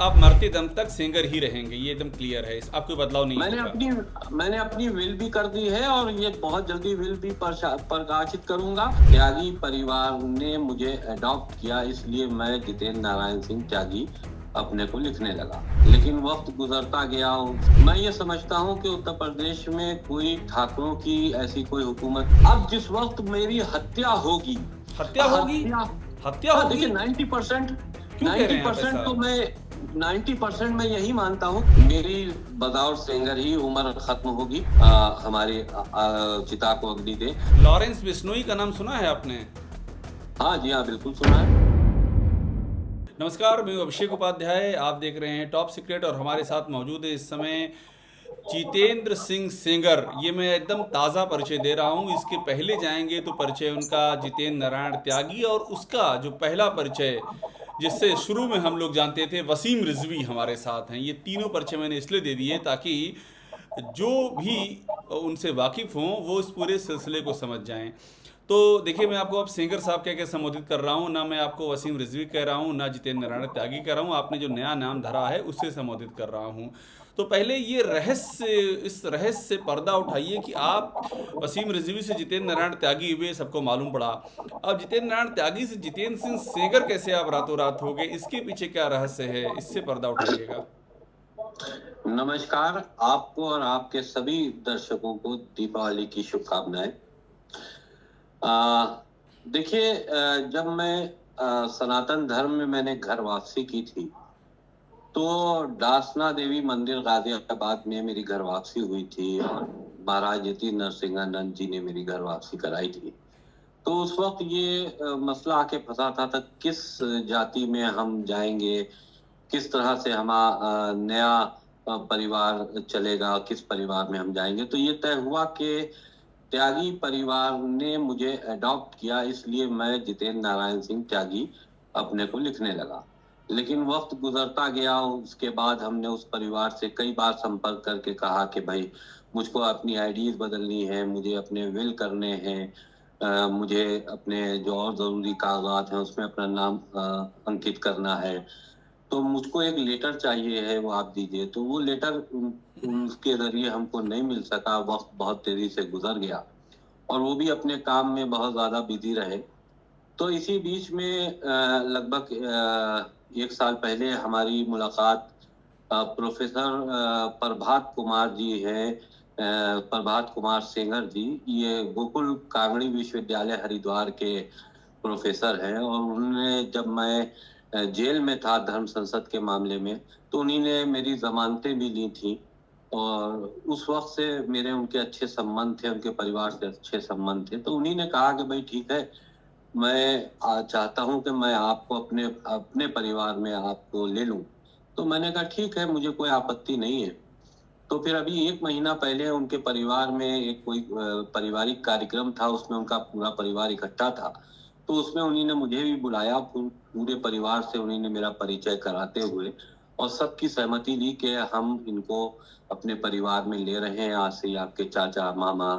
आप मरते दम तक सिंगर ही रहेंगे, ये एकदम क्लियर है, आप कोई बदलाव नहीं होगा। मैंने अपनी विल भी कर दी है और ये बहुत जल्दी विल भी प्रकाशित करूंगा। त्यागी परिवार ने मुझे अडॉप्ट किया, इसलिए मैं जितेंद्र नारायण सिंह त्यागी अपने को लिखने लगा। लेकिन वक्त गुजरता गया, मैं ये समझता हूँ कि उत्तर प्रदेश में कोई ठाकुरों की ऐसी कोई हुकूमत, अब जिस वक्त मेरी हत्या होगी, हत्या होगी, हत्या होगी, देखिए 90% क्यों कह रहे हैं आप 90% ऐसा? तो मैं 90% मैं यही मानता हूँ, मेरी बतौर सिंगर ही उम्र खत्म होगी। हमारी चिता को अग्नि दे। लॉरेंस बिश्नोई का नाम सुना है आपने? हाँ जी हाँ, बिल्कुल सुना है। नमस्कार, मैं अभिषेक उपाध्याय, आप देख रहे हैं टॉप सीक्रेट और हमारे साथ मौजूद है इस समय जितेंद्र सिंह सेंगर। ये मैं एकदम ताज़ा परिचय दे रहा हूँ, इसके पहले जाएंगे तो परिचय उनका जितेंद्र नारायण त्यागी, और उसका जो पहला परिचय जिससे शुरू में हम लोग जानते थे, वसीम रिजवी हमारे साथ हैं। ये तीनों परिचय मैंने इसलिए दे दिए ताकि जो भी उनसे वाकिफ़ हों वो इस पूरे सिलसिले को समझ जाएं। तो देखिए, मैं आपको अब सिंगर साहब कह के संबोधित कर रहा हूँ, ना मैं आपको वसीम रिजवी कह रहा हूँ, ना जितेंद्र नारायण त्यागी कह रहा हूँ, आपने जो नया नाम धरा है उससे संबोधित कर रहा हूँ। तो पहले ये इस रहस्य से पर्दा उठाइए कि आप वसीम रिजवी से जितेंद्र नारायण त्यागी हुए, सबको मालूम पड़ा। अब जितेंद्र नारायण त्यागी से जितेंद्र सिंह सेंगर कैसे आप रातों रात हो गए, इसके पीछे क्या रहस्य है, इससे पर्दा उठाइएगा। नमस्कार, आपको और आपके सभी दर्शकों को दीपावली की शुभकामनाएं। देखिए, जब मैं सनातन धर्म में मैंने घर वापसी की थी, तो दासना देवी मंदिर गाजियाबाद में मेरी घर वापसी हुई थी और महाराज यति नरसिंहानंद जी ने मेरी घर वापसी कराई थी। तो उस वक्त ये मसला आके फंसा था किस जाति में हम जाएंगे, किस तरह से हमारा नया परिवार चलेगा, किस परिवार में हम जाएंगे। तो ये तय हुआ कि त्यागी परिवार ने मुझे अडॉप्ट किया, इसलिए मैं जितेंद्र नारायण सिंह त्यागी अपने को लिखने लगा। लेकिन वक्त गुजरता गया, उसके बाद हमने उस परिवार से कई बार संपर्क करके कहा कि भाई मुझको अपनी आईडीज बदलनी है, मुझे अपने विल करने हैं, मुझे अपने जो और जरूरी कागजात हैं उसमें अपना नाम अंकित करना है, तो मुझको एक लेटर चाहिए है, वो आप दीजिए। तो वो लेटर उनके जरिए हमको नहीं मिल सका, वक्त बहुत तेजी से गुजर गया और वो भी अपने काम में बहुत ज्यादा बिजी रहे। तो इसी बीच में लगभग 1 साल पहले हमारी मुलाकात प्रोफेसर प्रभात कुमार जी हैं, प्रभात कुमार सेंगर जी, ये गोकुल कांगड़ी विश्वविद्यालय हरिद्वार के प्रोफेसर हैं। और उन्होंने, जब मैं जेल में था धर्म संसद के मामले में, तो उन्हीं ने मेरी जमानतें भी ली थी और उस वक्त से मेरे उनके अच्छे संबंध थे, उनके परिवार से अच्छे संबंध थे। तो उन्हीं ने कहा कि भाई ठीक है, मैं चाहता हूं कि मैं आपको अपने अपने परिवार में आपको ले लूं। तो मैंने कहा ठीक है, मुझे कोई आपत्ति नहीं है। तो फिर अभी 1 महीना पहले उनके परिवार में एक कोई पारिवारिक कार्यक्रम था, उसमें उनका पूरा परिवार इकट्ठा था। तो उसमें उन्हीं ने मुझे भी बुलाया, पूरे परिवार से उन्हीं ने मेरा परिचय कराते हुए और सबकी सहमति ली कि हम इनको अपने परिवार में ले रहे हैं। आज से आपके चाचा, मामा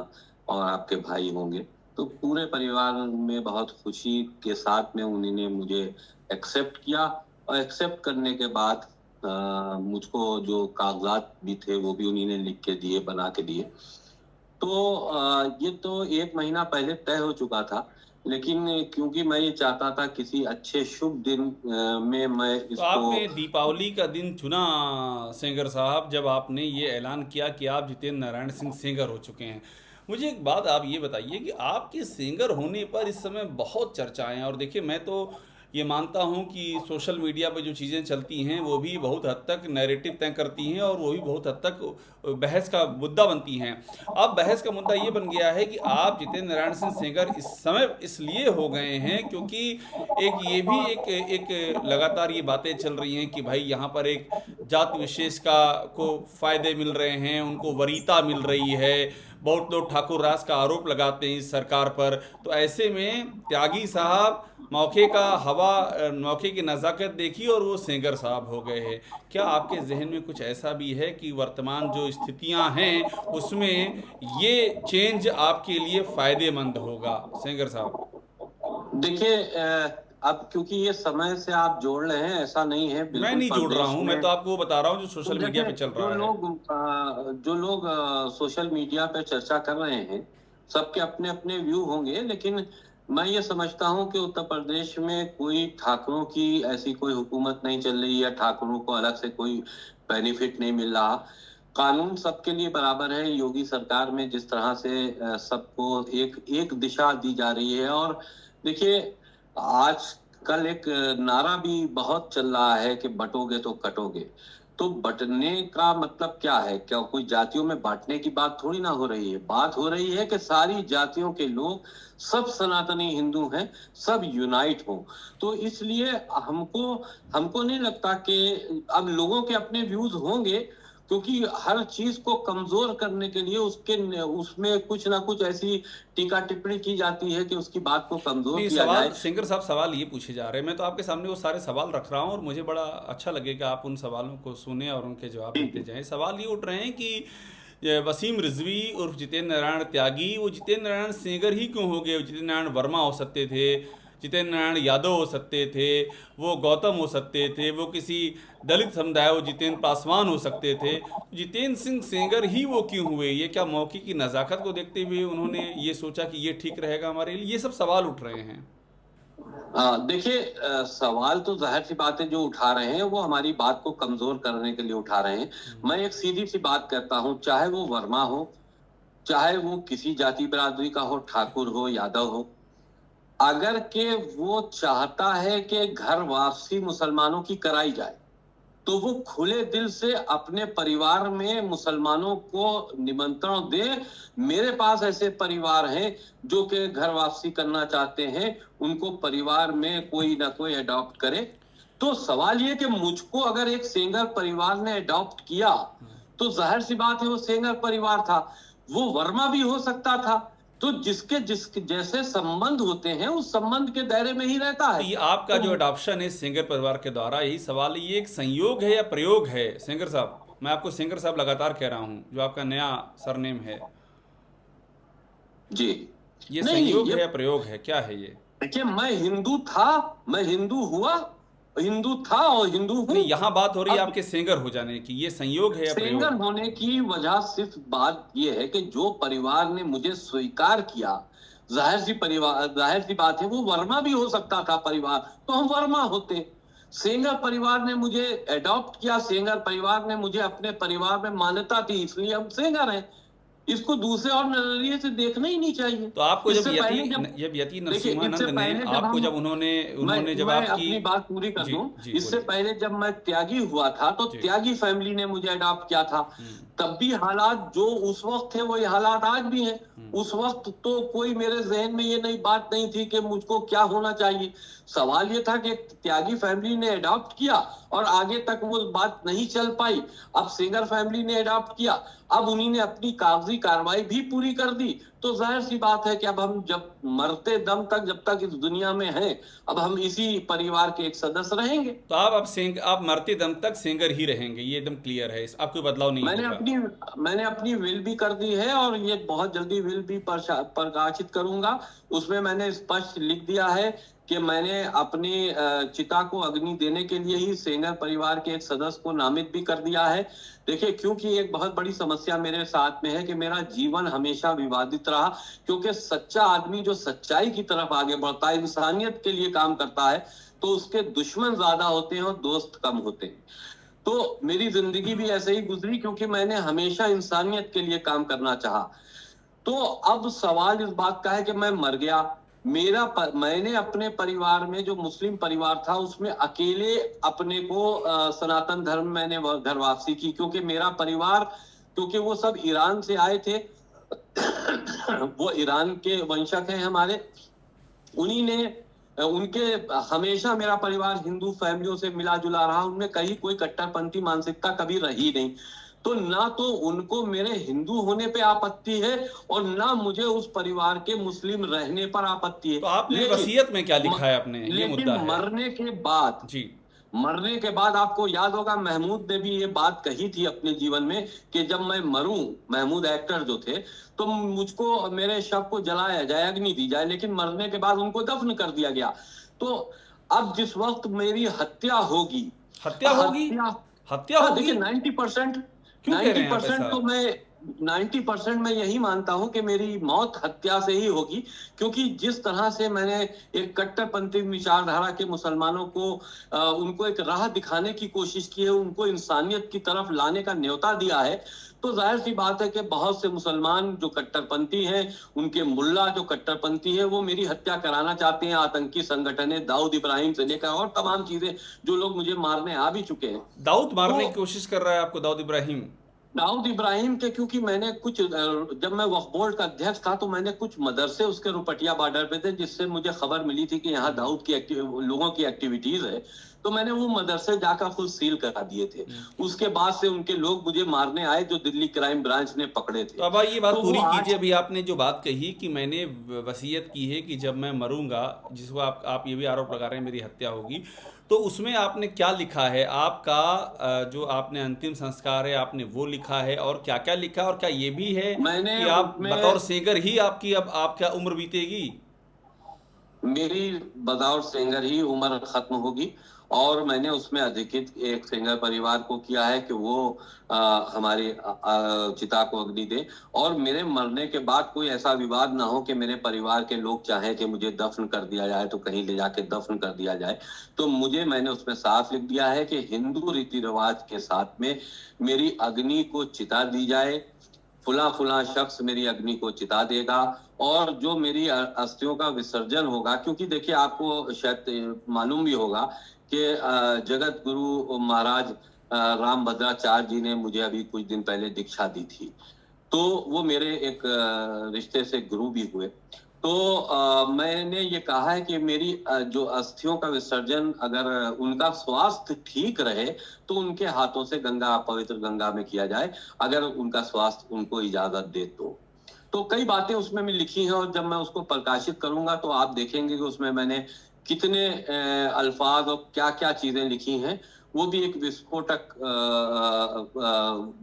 और आपके भाई होंगे। तो पूरे परिवार में बहुत खुशी के साथ में उन्हीं ने मुझे एक्सेप्ट किया और एक्सेप्ट करने के बाद मुझको जो कागजात भी थे वो भी उन्हीं ने लिख के दिए, बना के दिए। तो ये तो 1 महीना पहले तय हो चुका था, लेकिन क्योंकि मैं ये चाहता था किसी अच्छे शुभ दिन में मैं तो इसको। आपने दीपावली का दिन चुना सेंगर साहब, जब आपने ये ऐलान किया कि आप जितेंद्र नारायण सिंह सेंगर हो चुके हैं। मुझे एक बात आप ये बताइए कि आपके सिंगर होने पर इस समय बहुत चर्चाएं हैं, और देखिए, मैं तो ये मानता हूं कि सोशल मीडिया पे जो चीज़ें चलती हैं वो भी बहुत हद तक नैरेटिव तय करती हैं और वो भी बहुत हद तक बहस का मुद्दा बनती हैं। अब बहस का मुद्दा ये बन गया है कि आप जितेंद्र नारायण सिंह सेंगर इस समय इसलिए हो गए हैं क्योंकि एक ये भी एक लगातार ये बातें चल रही हैं कि भाई यहाँ पर एक जात विशेष का को फायदे मिल रहे हैं, उनको वरीयता मिल रही है। बहुत लोग ठाकुर राज का आरोप लगाते हैं इस सरकार पर। तो ऐसे में त्यागी साहब मौके का हवा, मौके की नज़ाकत देखी और वो सेंगर साहब हो गए हैं। क्या आपके जहन में कुछ ऐसा भी है कि वर्तमान जो स्थितियां हैं उसमें ये चेंज आपके लिए फ़ायदेमंद होगा सेंगर साहब? देखिए, अब क्योंकि ये समय से आप जोड़ रहे हैं, ऐसा नहीं है मैं बिल्कुल नहीं जोड़ रहा प्रदेश हूं, मैं में। तो आपको वो बता रहा हूं जो तो सोशल मीडिया जैसे पे चल रहा है। जो लोग सोशल मीडिया पे चर्चा कर रहे हैं, सबके अपने अपने व्यू होंगे, लेकिन मैं ये समझता हूं कि उत्तर प्रदेश में कोई ठाकुरों की ऐसी कोई हुकूमत नहीं चल रही, या ठाकुरों को अलग से कोई बेनिफिट नहीं मिल रहा। कानून सबके लिए बराबर है। योगी सरकार में जिस तरह से सबको एक एक दिशा दी जा रही है। और देखिए, आज कल एक नारा भी बहुत चल रहा है कि बटोगे तो कटोगे। तो बंटने का मतलब क्या है? क्या कोई जातियों में बांटने की बात थोड़ी ना हो रही है। बात हो रही है कि सारी जातियों के लोग, सब सनातनी हिंदू हैं, सब यूनाइट हो। तो इसलिए हमको हमको नहीं लगता कि अब लोगों के अपने व्यूज होंगे, क्योंकि हर चीज को कमजोर करने के लिए उसमें कुछ ना कुछ ऐसी टीका टिप्पणी की जाती है कि उसकी बात को कमजोर नहीं, किया सवाल जाए। सिंगर साहब, सवाल ये पूछे जा रहे हैं, मैं तो आपके सामने वो सारे सवाल रख रहा हूँ और मुझे बड़ा अच्छा लगेगा आप उन सवालों को सुने और उनके जवाब जी देते जी। जाएं। सवाल ये उठ रहे हैं कि ये वसीम रिजवी उर्फ जितेंद्र नारायण त्यागी, वो जितेंद्र नारायण सेंगर ही क्यों हो गए? जितेंद्र नारायण वर्मा हो सकते थे, जितेंद्र नारायण यादव हो सकते थे, वो गौतम हो सकते थे, वो किसी दलित समुदाय, वो जितेंद्र पासवान हो सकते थे। जितेंद्र सिंह सेंगर ही वो क्यों हुए? ये क्या मौके की नज़ाकत को देखते हुए उन्होंने ये सोचा कि ये ठीक रहेगा हमारे लिए? ये सब सवाल उठ रहे हैं। देखिए, सवाल तो जाहिर सी बात है जो उठा रहे हैं वो हमारी बात को कमजोर करने के लिए उठा रहे हैं। मैं एक सीधी सी बात कहता हूं, चाहे वो वर्मा हो, चाहे वो किसी जाति बिरादरी का हो, ठाकुर हो, यादव हो, अगर के वो चाहता है कि घर वापसी मुसलमानों की कराई जाए, तो वो खुले दिल से अपने परिवार में मुसलमानों को निमंत्रण दे। मेरे पास ऐसे परिवार हैं जो कि घर वापसी करना चाहते हैं, उनको परिवार में कोई ना कोई अडॉप्ट करे। तो सवाल ये कि मुझको अगर एक सेंगर परिवार ने अडॉप्ट किया, तो जाहिर सी बात है वो सेंगर परिवार था। वो वर्मा भी हो सकता था। तो जिसके जैसे संबंध होते हैं उस संबंध के दायरे में ही रहता तो है। ये आपका तो जो अडॉप्शन है सेंगर परिवार के द्वारा, यही सवाल है, ये एक संयोग है या प्रयोग है सेंगर साहब? मैं आपको सेंगर साहब लगातार कह रहा हूँ, जो आपका नया सरनेम है। जी। ये नहीं, संयोग ये है या प्रयोग है, क्या है ये? देखिए, मैं हिंदू था, मैं हिंदू हुआ, हिंदू था और हिंदू हूं। नहीं, यहाँ बात हो रही है अब आपके सेंगर हो जाने की, ये संयोग है या सेंगर प्रयोग? होने की वजह सिर्फ बात यह है कि जो परिवार ने मुझे स्वीकार किया, जाहिर सी बात है वो वर्मा भी हो सकता था परिवार, तो हम वर्मा होते। सेंगर परिवार ने मुझे अडॉप्ट किया, सेंगर परिवार ने मुझे अपने परिवार में मान्यता दी, इसलिए हम सेंगर हैं। इसको दूसरे और नजरिए से देखना ही नहीं चाहिए। तो आपको इससे पहले जब जब यति देखिए, इससे नरसिम्हानंद ने पहले जब आपको, हम जब उन्होंने मैं उन्होंने जब मैं आपकी... अपनी बात पूरी कर जी दूं। जी, इससे बोलिए। पहले जब मैं त्यागी हुआ था, तो जी। त्यागी फैमिली ने मुझे अडॉप्ट किया था। हम्म। तब भी हालात जो उस वक्त थे वही हालात आज भी हैं। हम्म। उस वक्त तो कोई मेरे जहन में ये नई बात नहीं थी कि मुझको क्या होना चाहिए। सवाल ये था कि त्यागी फैमिली ने अडॉप्ट किया और आगे तक वो बात नहीं चल पाई। अब सेंगर फैमिली ने अडॉप्ट किया, अब उन्हीं ने अपनी कागजी कार्रवाई भी पूरी कर दी। तो जाहिर सी बात है कि अब हम जब मरते दम तक, जब तक इस दुनिया में हैं, अब हम इसी परिवार के एक सदस्य रहेंगे। तो आप मरते दम तक सिंगर ही रहेंगे, ये एकदम क्लियर है, आप कोई बदलाव नहीं मैंने होगा? अपनी मैंने अपनी विल भी कर दी है और ये बहुत जल्दी विल भी प्रकाशित करूंगा। उसमें मैंने स्पष्ट लिख दिया है कि मैंने अपनी चिता को अग्नि देने के लिए ही सेंगर परिवार के एक सदस्य को नामित भी कर दिया है। देखिए, क्योंकि एक बहुत बड़ी समस्या मेरे साथ में है कि मेरा जीवन हमेशा विवादित रहा। क्योंकि सच्चा आदमी जो सच्चाई की तरफ आगे बढ़ता है, इंसानियत के लिए काम करता है, तो उसके दुश्मन ज्यादा होते हैं और दोस्त कम होते हैं। तो मेरी जिंदगी भी ऐसे ही गुजरी, क्योंकि मैंने हमेशा इंसानियत के लिए काम करना चाहा। तो अब सवाल इस बात का है कि मैं मर गया। मैंने अपने परिवार में जो मुस्लिम परिवार था उसमें अकेले अपने को सनातन धर्म मैंने घर वापसी की, क्योंकि मेरा परिवार, क्योंकि वो सब ईरान से आए थे वो ईरान के वंशज हैं हमारे। उन्हीं ने उनके हमेशा मेरा परिवार हिंदू फैमिलियों से मिला जुला रहा, उनमें कहीं कोई कट्टरपंथी मानसिकता कभी रही नहीं। तो ना तो उनको मेरे हिंदू होने पे आपत्ति है और ना मुझे उस परिवार के मुस्लिम रहने पर आपत्ति तो है। आपने लेकिन वसीयत में क्या लिखा है अपने, ये लेकिन मुद्दा है। जी। मरने के बाद आपको याद होगा, महमूद ने भी ये बात कही थी अपने जीवन में कि जब मैं मरूं, महमूद एक्टर जो थे, तो मुझको मेरे शव को जलाया जाए, अग्नि दी जाए, लेकिन मरने के बाद उनको दफन कर दिया गया। तो अब जिस वक्त मेरी हत्या होगी, हत्या होगी? हत्या, हत्या हाँ होगी? देखिए 90%, क्यों कह रहे हैं आप 90% ऐसा? तो मैं 90% मैं यही मानता हूं कि मेरी मौत हत्या से ही होगी, क्योंकि जिस तरह से मैंने एक कट्टरपंथी विचारधारा के मुसलमानों को उनको एक राह दिखाने की कोशिश की है, उनको इंसानियत की तरफ लाने का न्योता दिया है, तो जाहिर सी बात है कि बहुत से मुसलमान जो कट्टरपंथी हैं, उनके मुल्ला जो कट्टरपंथी हैं, वो मेरी हत्या कराना चाहते हैं। आतंकी संगठन है, दाऊद इब्राहिम से लेकर और तमाम चीजें, जो लोग मुझे मारने आ भी चुके हैं। दाऊद मारने तो की कोशिश कर रहा है आपको, दाऊद इब्राहिम? दाऊद इब्राहिम के, क्योंकि मैंने कुछ जब मैं वक्फ बोर्ड का अध्यक्ष था तो मैंने कुछ मदरसे उसके रुपटिया बॉर्डर पे थे, जिससे मुझे खबर मिली थी कि यहाँ दाऊद की लोगों की एक्टिविटीज है, तो मैंने वो मदरसे जाकर खुद सील करा दिए थे। उसके बाद से उनके लोग मुझे मारने आए, जो दिल्ली क्राइम ब्रांच ने पकड़े थे। तो अब ये बात तो वो पूरी कीजिए। आज, अभी आपने जो बात कही कि मैंने वसीयत की है कि जब मैं मरूंगा, जिसको आप ये भी आरोप लगा रहे हैं मेरी हत्या होगी, तो उसमें आपने क्या लिखा है? आपका जो आपने अंतिम संस्कार है आपने वो लिखा है, और क्या क्या लिखा है? और क्या ये भी है मैंने कि आप बतौर उसमें, सेंगर ही आपकी अब आप क्या उम्र बीतेगी? मेरी बतौर सिंगर ही उम्र खत्म होगी, और मैंने उसमें अधिकृत एक सिंगर परिवार को किया है कि वो हमारी चिता को अग्नि दे, और मेरे मरने के बाद कोई ऐसा विवाद ना हो कि मेरे परिवार के लोग चाहें कि मुझे दफन कर दिया जाए तो कहीं ले जाके दफन कर दिया जाए। तो मैंने उसमें साफ लिख दिया है कि हिंदू रीति रिवाज के साथ में मेरी अग्नि को चिता दी जाए, फुला फुला शख्स मेरी अग्नि को चिता देगा, और जो मेरी अस्थियों का विसर्जन होगा, क्योंकि देखिए आपको शायद मालूम भी होगा कि जगत गुरु महाराज राम भद्राचार्य जी ने मुझे अभी कुछ दिन पहले दीक्षा दी थी, तो वो मेरे एक रिश्ते से गुरु भी हुए। तो मैंने ये कहा है कि मेरी जो अस्थियों का विसर्जन, अगर उनका स्वास्थ्य ठीक रहे तो उनके हाथों से गंगा, पवित्र गंगा में किया जाए, अगर उनका स्वास्थ्य उनको इजाजत दे तो कई बातें उसमें भी लिखी हैं, और जब मैं उसको प्रकाशित करूंगा तो आप देखेंगे कि उसमें मैंने कितने अल्फाज और क्या क्या चीजें लिखी हैं। वो भी एक विस्फोटक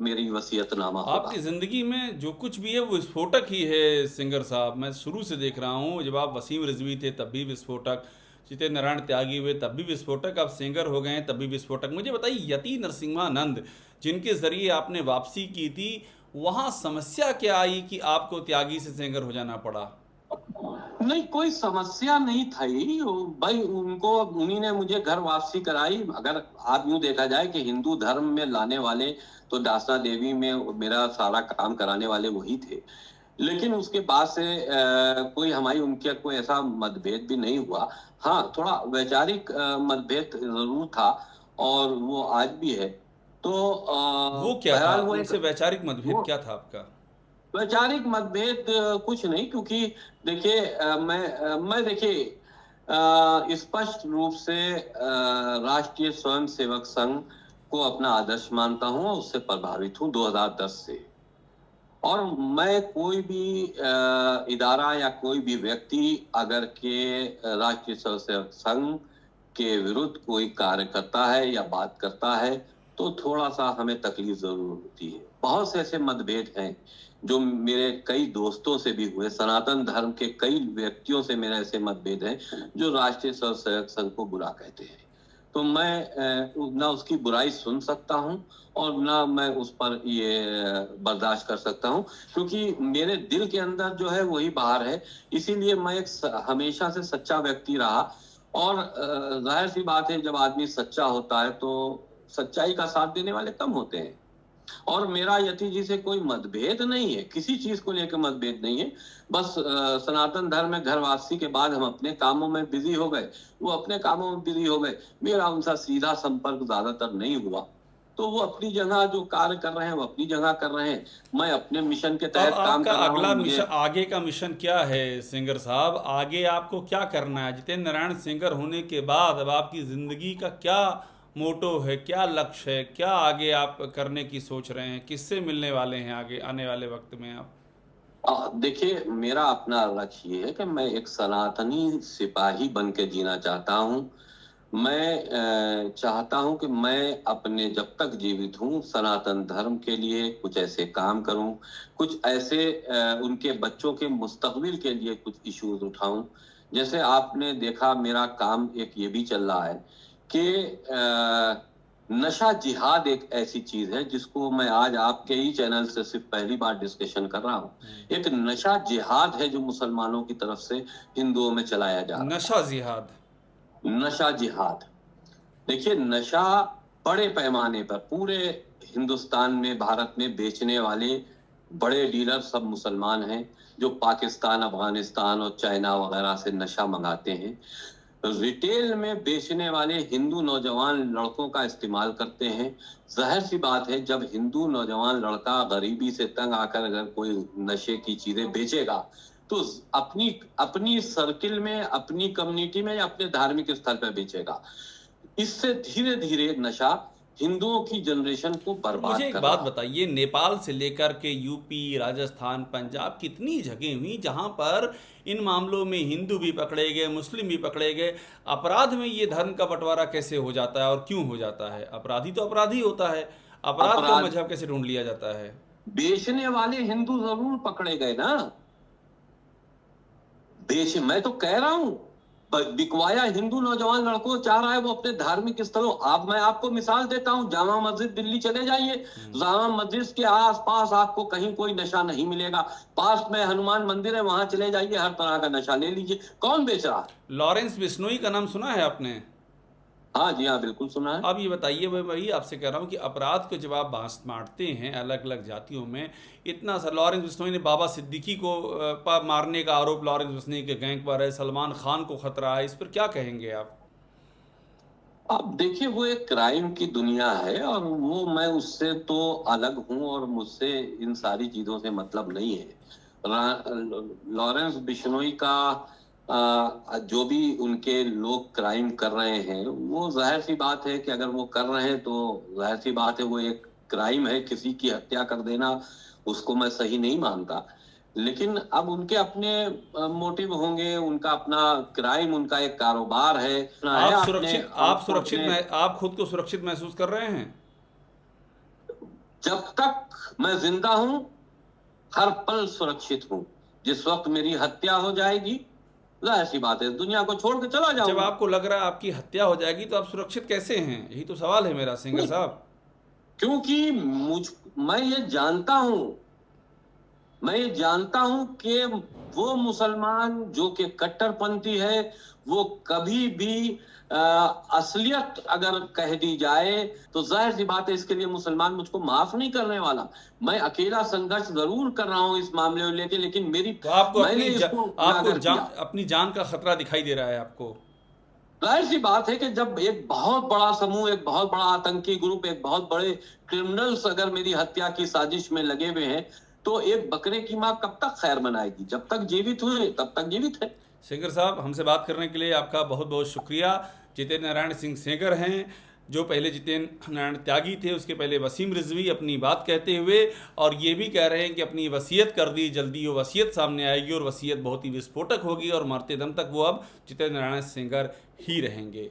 मेरी वसीयतनामा होगा। आपकी ज़िंदगी में जो कुछ भी है वो विस्फोटक ही है सिंगर साहब। मैं शुरू से देख रहा हूँ, जब आप वसीम रिजवी थे तब भी विस्फोटक, चित्ते नारायण त्यागी हुए तब भी विस्फोटक, आप सिंगर हो गए हैं तब भी विस्फोटक। मुझे बताइए, यति नरसिम्हानंद जिनके ज़रिए आपने वापसी की थी, वहाँ समस्या क्या आई कि आपको त्यागी से सिंगर हो जाना पड़ा? नहीं, कोई समस्या नहीं थी भाई, उनको, उन्हीं ने मुझे घर वापसी कराई। अगर आप यूं देखा जाए कि हिंदू धर्म में लाने वाले तो दासना देवी में मेरा सारा काम कराने वाले वही थे, लेकिन उसके बाद से कोई हमारी उनके कोई ऐसा मतभेद भी नहीं हुआ। हाँ, थोड़ा वैचारिक मतभेद जरूर था, और वो आज भी है। तो वो क्या था? बहरहाल वो एक, उनसे वैचारिक मतभेद वो क्या था आपका? वैचारिक मतभेद कुछ नहीं, क्योंकि देखिए मैं देखिए स्पष्ट रूप से राष्ट्रीय स्वयंसेवक संघ को अपना आदर्श मानता हूं और उससे प्रभावित हूं 2010 से। और मैं कोई भी इदारा या कोई भी व्यक्ति अगर के राष्ट्रीय स्वयंसेवक संघ के विरुद्ध कोई कार्य करता है या बात करता है, तो थोड़ा सा हमें तकलीफ जरूर होती है। बहुत से ऐसे मतभेद हैं जो मेरे कई दोस्तों से भी हुए, सनातन धर्म के कई व्यक्तियों से मेरे ऐसे मतभेद हैं जो राष्ट्रीय स्वयंसेवक संघ को बुरा कहते हैं। तो मैं ना उसकी बुराई सुन सकता हूं और ना मैं उस पर ये बर्दाश्त कर सकता हूं, क्योंकि मेरे दिल के अंदर जो है वही बाहर है। इसीलिए मैं एक हमेशा से सच्चा व्यक्ति रहा, और जाहिर सी बात है, जब आदमी सच्चा होता है तो सच्चाई का साथ देने वाले कम होते हैं। और मेरा यति जी से कोई मतभेद नहीं है, किसी चीज को लेकर मतभेद नहीं है। बस सनातन धर्म में घर वापसी के बाद हम अपने कामों में बिजी हो गए, वो अपने कामों में बिजी हो गए, मेरा उनसे सीधा संपर्क ज्यादातर नहीं हुआ। तो वो अपनी जगह जो कार्य कर रहे हैं वो अपनी जगह कर रहे हैं, मैं अपने मिशन के तो अब तहत काम आपका कर रहा हूँ। अगला मुझे मिशन, आगे का मिशन क्या है सिंगर साहब? आगे आपको क्या करना है? जितेंद्र नारायण सिंगर होने के बाद अब आपकी ज़िंदगी का क्या मोटो है, क्या लक्ष्य है, क्या आगे आप करने की सोच रहे हैं? किससे मिलने वाले हैं आगे आने वाले वक्त में आप? देखिए, मेरा अपना लक्ष्य ये है कि मैं एक सनातनी सिपाही बन के जीना चाहता हूँ। मैं चाहता हूं कि मैं अपने जब तक जीवित हूं सनातन धर्म के लिए कुछ ऐसे काम करूं, कुछ ऐसे उनके बच्चों के मुस्तकबिल के लिए कुछ इश्यूज उठाऊं, जैसे आपने देखा, मेरा काम एक ये भी चल रहा है कि नशा जिहाद एक ऐसी चीज है जिसको मैं आज आपके ही चैनल से सिर्फ पहली बार डिस्कशन कर रहा हूँ। एक नशा जिहाद है जो मुसलमानों की तरफ से हिंदुओं में चलाया जा रहा नशा जिहाद। है। नशा जिहाद, देखिए, नशा बड़े पैमाने पर पूरे हिंदुस्तान में, भारत में बेचने वाले बड़े डीलर सब मुसलमान हैं, जो पाकिस्तान, अफगानिस्तान और चाइना वगैरह से नशा मंगाते हैं। रिटेल में बेचने वाले हिंदू नौजवान लड़कों का इस्तेमाल करते हैं। जाहिर सी बात है, जब हिंदू नौजवान लड़का गरीबी से तंग आकर अगर कोई नशे की चीजें बेचेगा तो अपनी अपनी सर्किल में, अपनी कम्युनिटी में या अपने धार्मिक स्थल पर बेचेगा। इससे धीरे धीरे नशा हिंदुओं की जनरेशन को बर्बाद मुझे एक कर बात रहा है। बताइए, नेपाल से लेकर के यूपी, राजस्थान, पंजाब, कितनी जगह हुई जहां पर इन मामलों में हिंदू भी पकड़े गए, मुस्लिम भी पकड़े गए। अपराध में ये धर्म का बंटवारा कैसे हो जाता है और क्यों हो जाता है? अपराधी तो अपराधी होता है, अपराध को अपराध मजहब कैसे ढूंढ लिया जाता है? बेचने वाले हिंदू जरूर पकड़े गए ना। मैं तो कह रहा हूं, बिकवाया हिंदू नौजवान लड़कों चाह रहा है वो अपने धार्मिक स्थलों। मैं आपको मिसाल देता हूं, जामा मस्जिद दिल्ली चले जाइए, जामा मस्जिद के आसपास आपको कहीं कोई नशा नहीं मिलेगा। पास में हनुमान मंदिर है, वहां चले जाइए, हर तरह का नशा ले लीजिए। कौन बेच रहा है? लॉरेंस बिश्नोई का नाम सुना है आपने? हाँ जी, हाँ, बिल्कुल सुना है। अब ये बताइए, मैं वही आपसे कह रहा हूँ कि अपराध को जब आप बांटते हैं अलग अलग जातियों में, इतना सा लॉरेंस बिश्नोई ने बाबा सिद्दीकी को पर मारने का आरोप लॉरेंस बिश्नोई के गैंग पर है, सलमान खान को खतरा है, इस पर क्या कहेंगे आप? अब देखिए, वो एक क्राइम की दुनिया है और वो, मैं उससे तो अलग हूं और मुझसे इन सारी चीजों से नहीं है। लॉरेंस बिश्नोई का जो भी उनके लोग क्राइम कर रहे हैं, वो जाहिर सी बात है कि अगर वो कर रहे हैं तो जाहिर सी बात है वो एक क्राइम है। किसी की हत्या कर देना, उसको मैं सही नहीं मानता। लेकिन अब उनके अपने मोटिव होंगे, उनका अपना क्राइम, उनका एक कारोबार है। आप खुद को सुरक्षित महसूस कर रहे हैं? जब तक मैं जिंदा हूं, हर पल सुरक्षित हूं। जिस वक्त मेरी हत्या हो जाएगी, जाहिर सी बात है दुनिया को छोड़ के चला जब जाऊंगा। आपको लग रहा है आपकी हत्या हो जाएगी तो आप सुरक्षित कैसे हैं? यही तो सवाल है मेरा, सिंगर साहब। क्योंकि मैं ये जानता हूं, कि वो मुसलमान जो कि कट्टरपंथी है, वो कभी भी असलियत अगर कह दी जाए तो जाहिर सी बात है इसके लिए मुसलमान मुझको माफ नहीं करने वाला। मैं अकेला संघर्ष जरूर कर रहा हूं इस मामले को लेके, लेकिन तो आपको मैंने अपनी जान का खतरा दिखाई दे रहा है आपको? जाहिर सी बात है कि जब एक बहुत बड़ा समूह, एक बहुत बड़ा आतंकी ग्रुप, एक बहुत बड़े क्रिमिनल्स अगर मेरी हत्या की साजिश में लगे हुए हैं, तो एक बकरे की माँ कब तक खैर मनाएगी? जब तक जीवित हुए तब तक जीवित है। सेंगर साहब, हमसे बात करने के लिए आपका बहुत बहुत शुक्रिया। जितेंद्र नारायण सिंह सेंगर हैं, जो पहले जितेंद्र नारायण त्यागी थे, उसके पहले वसीम रिजवी, अपनी बात कहते हुए और ये भी कह रहे हैं कि अपनी वसीयत कर दी, जल्दी वो वसीयत सामने आएगी और वसीयत बहुत ही विस्फोटक होगी और मरते दम तक वो अब जितेंद्र नारायण सेंगर ही रहेंगे।